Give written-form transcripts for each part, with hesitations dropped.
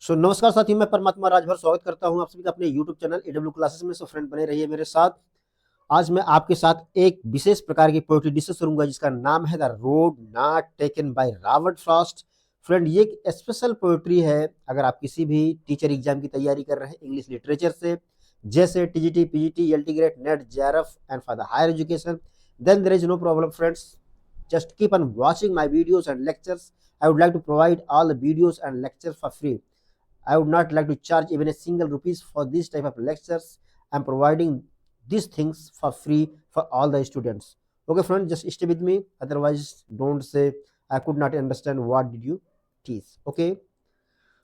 नमस्कार साथियों, मैं परमात्मा राजभर स्वागत करता हूं आप सभी का अपने YouTube चैनल एडब्ल्यू क्लासेस में। फ्रेंड बने रहिए मेरे साथ। आज मैं आपके साथ एक विशेष प्रकार की पोएट्री डिस्कस करूंगा जिसका नाम है the road not taken by Robert Frost. Friend, ये एक स्पेशल पोएट्री है अगर आप किसी भी टीचर एग्जाम की तैयारी कर रहे हैं इंग्लिश लिटरेचर से, जैसे TGT, PGT, LT grade, NET, JRF and for the higher education, then there is no problem friends. Just keep on watching my videos and lectures. I would like to provide all the videos and lectures for free. I would not like to charge even a single rupees for this type of lectures. I'm providing these things for free for all the students. Okay, friend, just stay with me. Otherwise, don't say I could not understand what did you teach. Okay.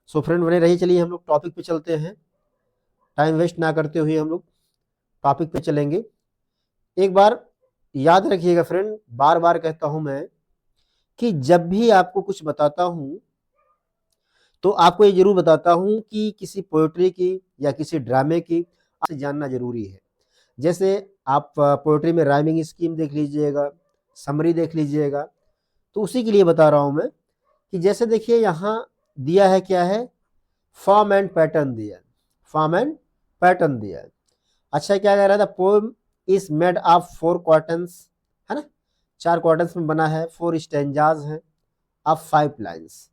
So, friend, बने रहिए। चलिए हम लोग topic पे चलते हैं। Time waste ना करते हुए हम लोग टॉपिक पे चलेंगे। एक बार याद रखिएगा फ्रेंड, बार बार कहता हूं मैं कि जब भी आपको कुछ बताता हूं तो आपको ये जरूर बताता हूं कि किसी पोएट्री की या किसी ड्रामे की आपसे जानना जरूरी है। जैसे आप पोएट्री में राइमिंग स्कीम देख लीजिएगा, समरी देख लीजिएगा, तो उसी के लिए बता रहा हूं मैं कि जैसे देखिए यहाँ दिया है, क्या है, फॉर्म एंड पैटर्न दिया है। फॉर्म एंड पैटर्न दिया है। अच्छा, क्या कह रहा था, पोएम इज मेड ऑफ 4 क्वार्टन्स, है ना, 4 क्वार्टन्स में बना है, 4 स्टेंजाज हैं ऑफ 5 लाइन्स,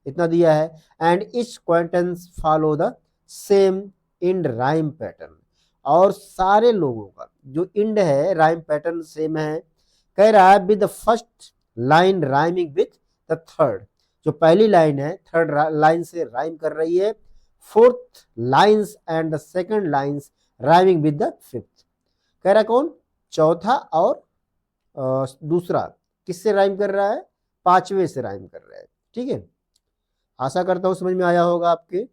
इतना दिया है। And each quatrains follow the same end rhyme pattern, और सारे लोगों का जो इंड है राइम पैटर्न सेम है। कह रहा है with the first line rhyming with the third, जो पहली लाइन है थर्ड लाइन से राइम कर रही है, fourth lines and the second lines rhyming with the fifth. कह रहा कौन, चौथा और दूसरा किससे राइम कर रहा है, पांचवे से राइम कर रहा है। ठीक है, आशा करता हूं समझ में आया होगा आपके।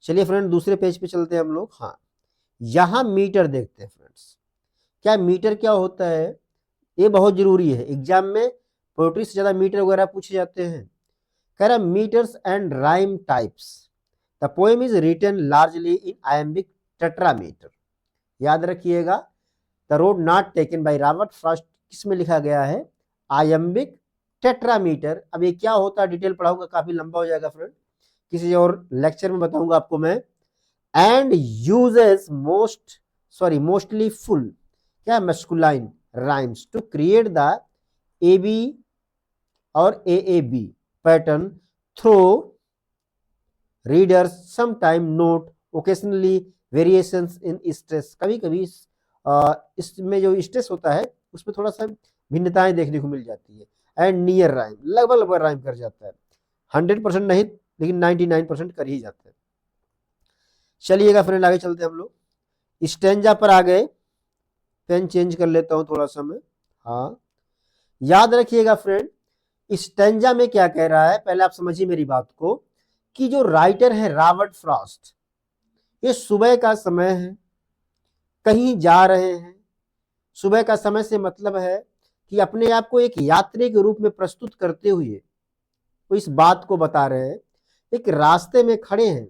चलिए फ्रेंड, दूसरे पेज पे चलते हैं हम लोग। हाँ, यहां मीटर देखते हैं फ्रेंड्स। क्या मीटर क्या होता है, ये बहुत जरूरी है, एग्जाम में पोएट्री से ज्यादा मीटर वगैरह पूछे जाते हैं। कह रहा metres and rhyme types, the poem is written largely in iambic tetrameter. याद रखिएगा, the road not taken by Robert Frost किस में लिखा गया है, आयम्बिक टेट्रामीटर। अब ये क्या होता है डिटेल पढ़ाऊंगा, काफी लंबा हो जाएगा फ्रेंड, किसी और लेक्चर में बताऊंगा आपको मैं। एंड यूजेस मोस्टली फुल, क्या, masculine rhymes to create the A B और A B pattern through readers sometime note occasionally variations in stress. कभी कभी इसमें जो स्ट्रेस होता है उसमें थोड़ा सा भिन्नताएं देखने को मिल जाती है। एंड नियर राइम, लगभग लगभग राइम कर जाता है, 100% नहीं लेकिन 99% कर ही जाता है। चलिएगा फ्रेंड, आगे चलते हैं हम लोग। स्टेंजा पर आ गए, पेन चेंज कर लेता हूं थोड़ा सा मैं। हाँ, याद रखिएगा फ्रेंड, स्टेंजा में क्या कह रहा है, पहले आप समझिए मेरी बात को, कि जो राइटर है रॉबर्ट फ्रॉस्ट, ये सुबह का समय है, कहीं जा रहे हैं। सुबह का समय से मतलब है कि अपने आप को एक यात्री के रूप में प्रस्तुत करते हुए वो इस बात को बता रहे हैं। एक रास्ते में खड़े हैं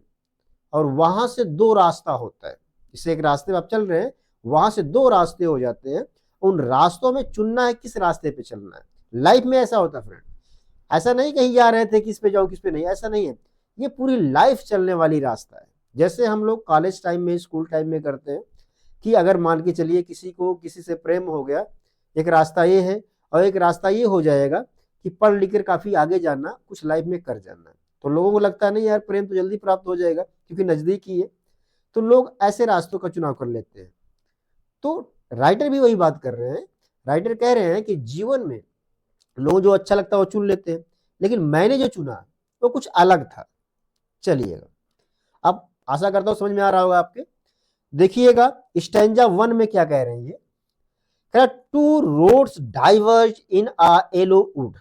और वहां से 2 रास्ता होता है। जैसे एक रास्ते में आप चल रहे हैं, वहां से 2 रास्ते हो जाते हैं, उन रास्तों में चुनना है किस रास्ते पे चलना है। लाइफ में ऐसा होता है फ्रेंड, ऐसा नहीं कहीं जा रहे थे किस पे जाओ किस पे नहीं, ऐसा नहीं है। ये पूरी लाइफ चलने वाली रास्ता है। जैसे हम लोग कॉलेज टाइम में, स्कूल टाइम में करते हैं कि अगर मान के चलिए किसी को किसी से प्रेम हो गया, एक रास्ता ये है और एक रास्ता ये हो जाएगा कि पढ़ लिख कर काफी आगे जाना, कुछ लाइफ में कर जाना। तो लोगों को लगता है नहीं यार, प्रेम तो जल्दी प्राप्त हो जाएगा क्योंकि नजदीक ही है, तो लोग ऐसे रास्तों का चुनाव कर लेते हैं। तो राइटर भी वही बात कर रहे हैं। राइटर कह रहे हैं कि जीवन में लोगों जो अच्छा लगता है वो चुन लेते हैं, लेकिन मैंने जो चुना वो कुछ अलग था। चलिएगा, अब आशा करता हूं समझ में आ रहा होगा आपके। देखिएगा स्टैंजा 1 में क्या कह रहे हैं, to roads diverge in a yellow would.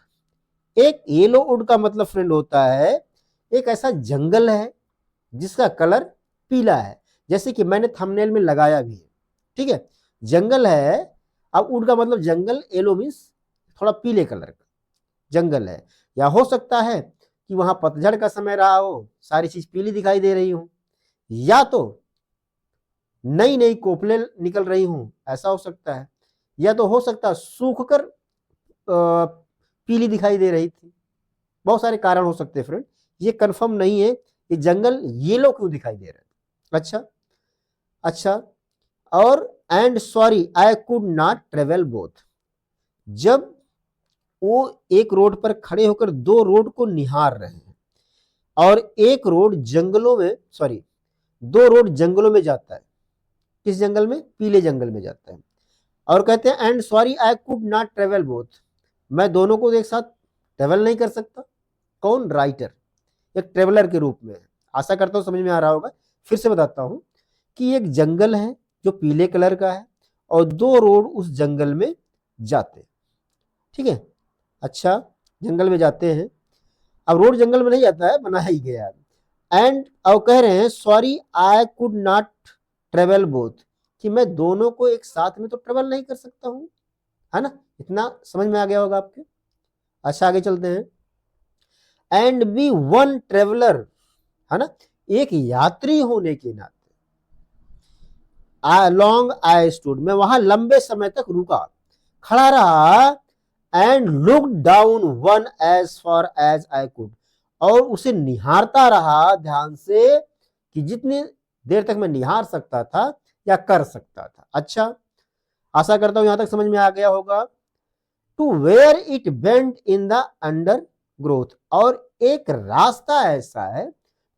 एक येलो वुड का मतलब फ्रेंड होता है एक ऐसा जंगल है जिसका कलर पीला है, जैसे कि मैंने थंबनेल में लगाया भी है। ठीक है, जंगल है, अब वुड का मतलब जंगल, येलो मीन्स थोड़ा पीले कलर का जंगल है। या हो सकता है कि वहां पतझड़ का समय रहा हो, सारी चीज पीली दिखाई दे रही हो, या तो नई नई कोपलें निकल रही हूं, ऐसा हो सकता है, या तो हो सकता है सूख कर पीली दिखाई दे रही थी। बहुत सारे कारण हो सकते हैं फ्रेंड, ये कंफर्म नहीं है कि जंगल येलो क्यों दिखाई दे रहा है। अच्छा अच्छा, और and sorry I could not travel both, जब वो एक रोड पर खड़े होकर दो रोड को निहार रहे हैं और एक रोड जंगलों में, सॉरी, दो रोड जंगलों में जाता है। किस जंगल में? पीले जंगल में जाता है। और कहते हैं and sorry I could not travel both, मैं दोनों को एक साथ ट्रेवल नहीं कर सकता। कौन? राइटर, एक ट्रेवलर के रूप में है। आशा करता हूं समझ में आ रहा होगा। फिर से बताता हूं कि एक जंगल है जो पीले कलर का है और दो रोड उस जंगल में जाते हैं। ठीक है, अच्छा, जंगल में जाते हैं। अब रोड जंगल में नहीं जाता है, बनाया ही गया है। एंड अब कह रहे हैं sorry I could not travel both, कि मैं दोनों को एक साथ में तो ट्रेवल नहीं कर सकता हूं, है ना। इतना समझ में आ गया होगा आपके। अच्छा, आगे चलते हैं। एंड बी वन ट्रेवलर, है ना, एक यात्री होने के नाते लॉन्ग आई स्टूड, मैं वहां लंबे समय तक रुका, खड़ा रहा। And look down one as far as I could, और उसे निहारता रहा ध्यान से, कि जितनी देर तक मैं निहार सकता था या कर सकता था। अच्छा, आशा करता हूं यहां तक समझ में आ गया होगा। To where it bent in the undergrowth, और एक रास्ता ऐसा है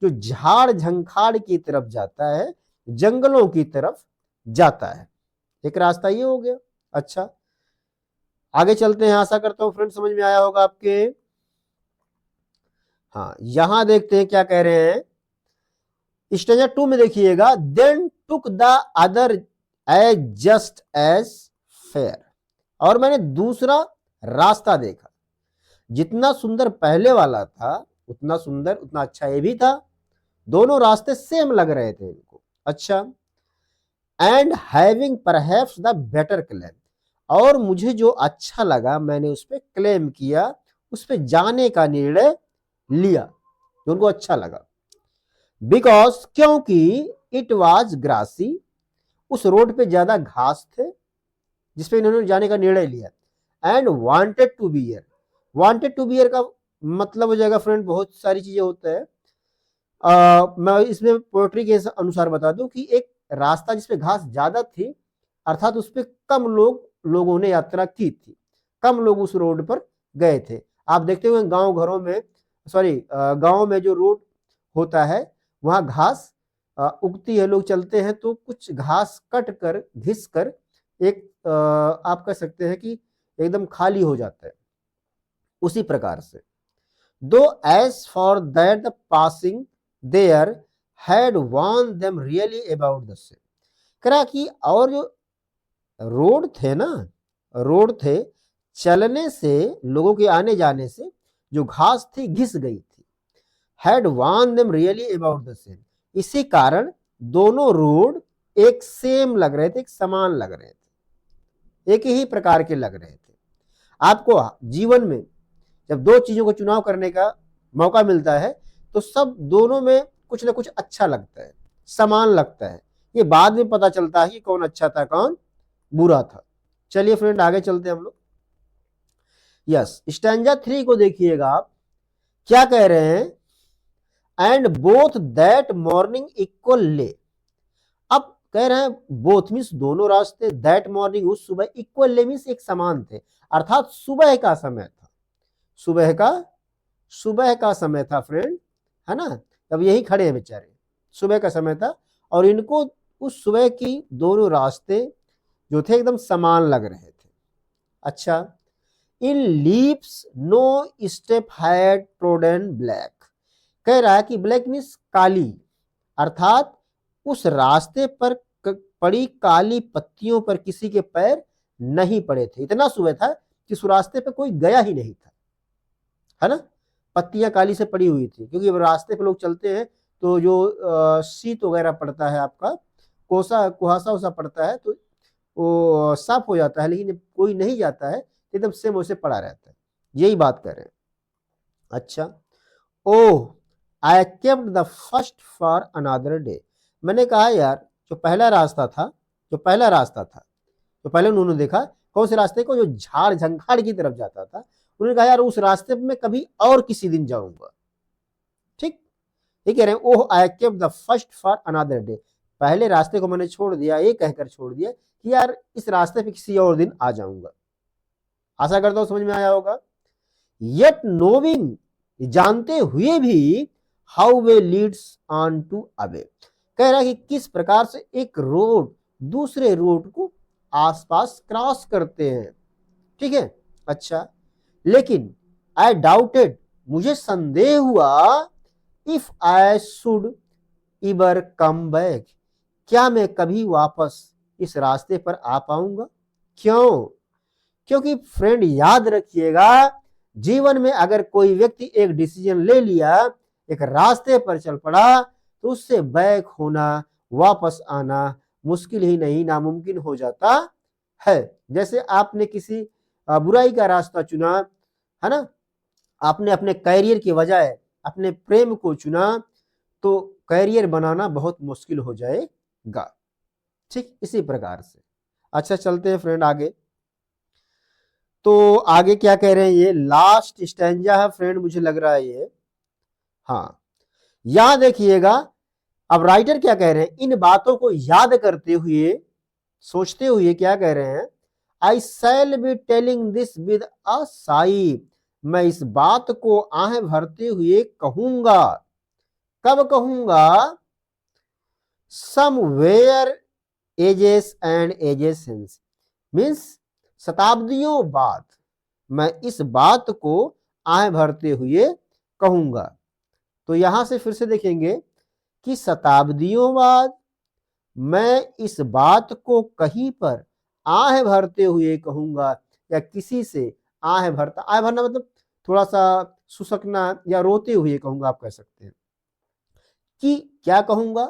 जो झाड़ झंखाड़ की तरफ जाता है, जंगलों की तरफ जाता है। एक रास्ता ये हो गया। अच्छा, आगे चलते हैं। आशा करता हूं फ्रेंड समझ में आया होगा आपके। हाँ, यहां देखते हैं क्या कह रहे हैं। स्टेंजा 2 में देखिएगा, then took the other as just as fair, और मैंने दूसरा रास्ता देखा, जितना सुंदर पहले वाला था उतना सुंदर, उतना अच्छा ये भी था। दोनों रास्ते सेम लग रहे थे इनको। अच्छा, and having perhaps the better claim, और मुझे जो अच्छा लगा मैंने उस पर क्लेम किया, उस पर जाने का निर्णय लिया जो उनको अच्छा लगा। बिकॉज, क्योंकि इट वॉज ग्रासी, उस रोड पे ज्यादा घास थे जिसपे इन्होंने जाने का निर्णय लिया। And wanted to be here, wanted to be here का मतलब हो जाएगा फ्रेंड बहुत सारी चीजें होता है। मैं इसमें पोएट्री के अनुसार बता दूं कि एक रास्ता जिसपे घास ज्यादा थी, अर्थात उस पर कम लोगों ने यात्रा की थी, कम लोग उस रोड पर गए थे। आप देखते हुए गांव घरों में, सॉरी, गांव में जो रोड होता है वहां घास उगती है, लोग चलते हैं तो कुछ घास कट कर घिस कर एक आप कह सकते हैं कि एकदम खाली हो जाता है। उसी प्रकार से though as for that the passing there had worn them really about the same, करा कि और जो रोड थे ना, रोड थे, चलने से, लोगों के आने जाने से जो घास थी घिस गई थी। Had worn them really about the same, इसी कारण दोनों रोड एक सेम लग रहे थे, एक समान लग रहे थे, एक ही प्रकार के लग रहे थे। आपको जीवन में जब दो चीजों को चुनाव करने का मौका मिलता है तो सब दोनों में कुछ ना कुछ अच्छा लगता है, समान लगता है। ये बाद में पता चलता है कि कौन अच्छा था कौन बुरा था। चलिए फ्रेंड, आगे चलते हैं हम लोग। यस, स्टैंजा 3 को देखिएगा आप, क्या कह रहे हैं। And both that morning equal ले, अब कह रहे हैं बोथ मीन्स दोनों रास्ते, दैट मॉर्निंग उस सुबह, इक्वल ले मीन्स एक समान थे, अर्थात सुबह का समय था, सुबह का समय था फ्रेंड, है ना। अब यही खड़े हैं बेचारे, सुबह का समय था और इनको उस सुबह की दोनों रास्ते जो थे एकदम समान लग रहे थे। अच्छा, in leaves no step had trodden black, कह रहा है कि ब्लैक मीन्स काली, अर्थात उस रास्ते पर पड़ी काली पत्तियों पर किसी के पैर नहीं पड़े थे। इतना सुबह था कि उस रास्ते पर कोई गया ही नहीं था, है ना। पत्तियां काली से पड़ी हुई थी, क्योंकि रास्ते पे लोग चलते हैं तो जो शीत वगैरह पड़ता है, आपका कोसा कुहासा उसा पड़ता है तो वो साफ हो जाता है, लेकिन कोई नहीं जाता है एकदम सेम वैसे पड़ा रहता है। यही बात कर रहे हैं। अच्छा, oh I kept the first for another day, मैंने कहा यार जो पहला रास्ता था, जो पहले उन्होंने देखा कौन से रास्ते को, जो झाड़ झंखाड़ की तरफ जाता था, उन्होंने कहा यार उस रास्ते में कभी और किसी दिन जाऊंगा। ये कह रहे हैं oh I kept the first for another day, पहले रास्ते को मैंने छोड़ दिया, ये कहकर छोड़ दिया कि यार इस रास्ते पे किसी और दिन आ जाऊंगा। आशा करता हूं समझ में आया होगा। येट नोविंग, जानते हुए भी, how way leads on to away, कह रहा है कि किस प्रकार से एक रोड दूसरे रोड को आसपास क्रॉस करते हैं। ठीक है, अच्छा, लेकिन आई डाउटेड, मुझे संदेह हुआ, if I should इवर come back, क्या मैं कभी वापस इस रास्ते पर आ पाऊंगा। क्यों? क्योंकि फ्रेंड याद रखिएगा, जीवन में अगर कोई व्यक्ति एक डिसीजन ले लिया, एक रास्ते पर चल पड़ा, तो उससे बैक होना, वापस आना मुश्किल ही नहीं नामुमकिन हो जाता है। जैसे आपने किसी बुराई का रास्ता चुना है ना, आपने अपने कैरियर की बजाय अपने प्रेम को चुना, तो कैरियर बनाना बहुत मुश्किल हो जाएगा। ठीक इसी प्रकार से। अच्छा चलते हैं फ्रेंड आगे। तो आगे क्या कह रहे हैं, ये लास्ट स्टैंजा है फ्रेंड, मुझे लग रहा है ये, हाँ, यहां देखिएगा। अब राइटर क्या कह रहे हैं, इन बातों को याद करते हुए, सोचते हुए क्या कह रहे हैं, I shall be telling this with a sigh, मैं इस बात को आहें भरते हुए कहूंगा। कब कहूंगा? Somewhere ages and ages hence, means शताब्दियों बाद मैं इस बात को आहें भरते हुए कहूंगा। तो यहां से फिर से देखेंगे कि शताब्दियों बाद मैं इस बात को कहीं पर आहें भरते हुए कहूंगा, या किसी से आहें भरता, आहें भरना मतलब थोड़ा सा सुसकना या रोते हुए कहूंगा, आप कह सकते हैं। कि क्या कहूंगा?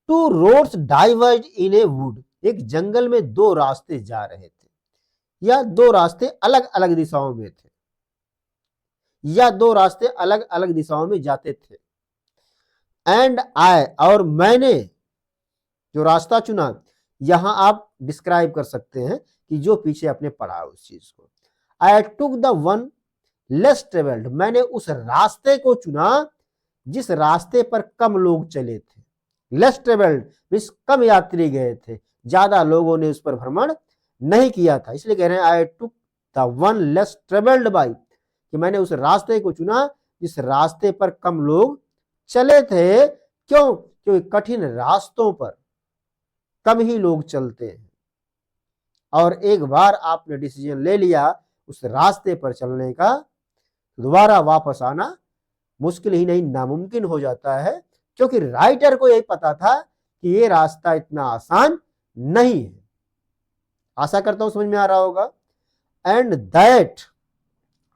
Two roads diverge in a wood, एक जंगल में दो रास्ते जा रहे थे, या दो रास्ते अलग अलग दिशाओं में थे, या दो रास्ते अलग अलग दिशाओं में जाते थे। एंड आई, और मैंने जो रास्ता चुना, यहां आप डिस्क्राइब कर सकते हैं कि जो पीछे अपने पढ़ा उस चीज को। I took the one less travelled, मैंने उस रास्ते को चुना जिस रास्ते पर कम लोग चले थे। लेस ट्रेवल्ड मींस कम यात्री गए थे, ज्यादा लोगों ने उस पर भ्रमण नहीं किया था, इसलिए कह रहे हैं I took the one less travelled by, कि मैंने उस रास्ते को चुना जिस रास्ते पर कम लोग चले थे। क्यों? क्योंकि कठिन रास्तों पर कम ही लोग चलते हैं, और एक बार आपने डिसीजन ले लिया उस रास्ते पर चलने का, दोबारा वापस आना मुश्किल ही नहीं नामुमकिन हो जाता है। क्योंकि राइटर को यही पता था कि ये रास्ता इतना आसान नहीं है। आशा करता हूं समझ में आ रहा होगा। एंड दैट,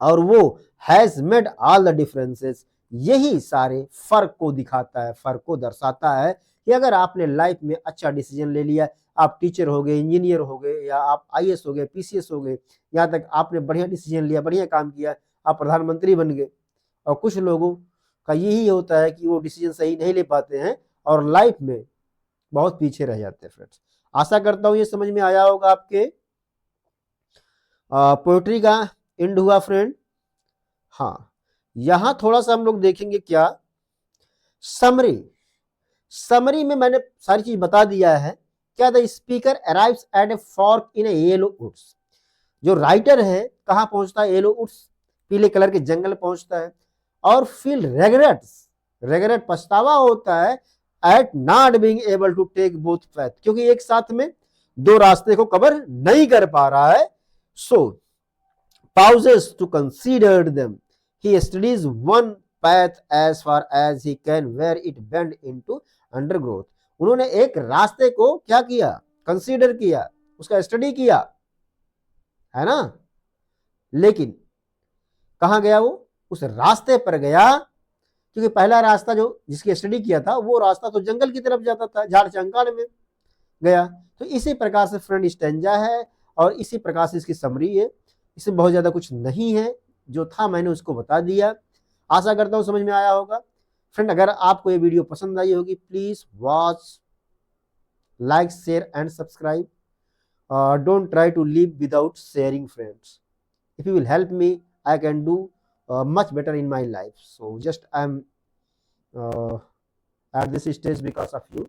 और वो has made all the differences, यही सारे फर्क को दिखाता है, फर्क को दर्शाता है कि अगर आपने लाइफ में अच्छा डिसीजन ले लिया, आप टीचर हो गए, इंजीनियर हो गए, या आप आईएएस हो गए, पीसीएस हो गए, यहाँ तक आपने बढ़िया डिसीजन लिया, बढ़िया काम किया, आप प्रधानमंत्री बन गए। और कुछ लोगों का यही होता है कि वो डिसीजन सही नहीं ले पाते हैं और लाइफ में बहुत पीछे रह जाते हैं फ्रेंड्स। आशा करता हूं ये समझ में आया होगा आपके। पोएट्री का एंड हुआ फ्रेंड। हाँ, यहां थोड़ा सा हम लोग देखेंगे क्या, समरी। समरी में मैंने सारी चीज बता दिया है। क्या? The speaker arrives at a fork in a yellow woods, जो राइटर है कहां पहुंचता है? येलो वुड्स, पीले कलर के जंगल पहुंचता है, और फील रेग्रेट्स, रेग्रेट पछतावा होता है, at not being able to take both path, क्योंकि एक साथ में दो रास्ते को कवर नहीं कर पा रहा है। सो pauses to consider them, he studies one path as far as he can where it bend into undergrowth, उन्होंने एक रास्ते को क्या किया? कंसीडर किया, उसका स्टडी किया, है ना। लेकिन कहां गया वो? उस रास्ते पर गया, क्योंकि पहला रास्ता जो जिसकी स्टडी किया था वो रास्ता तो जंगल की तरफ जाता था, झाड़ झंकाड़ में गया। तो इसी प्रकार से फ्रेंड स्टेंजा है, और इसी प्रकार से इसकी समरी है। इसमें बहुत ज्यादा कुछ नहीं है, जो था मैंने उसको बता दिया। आशा करता हूं समझ में आया होगा फ्रेंड। अगर आपको ये वीडियो पसंद आई होगी, please watch, like, share and subscribe. Don't try to live without sharing friends. If you will help me, I can do much better in my life. So just I'm at this stage because of you.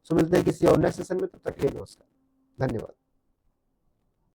So मिलते हैं किसी और next session में, तब तक के लिए नमस्कार, धन्यवाद।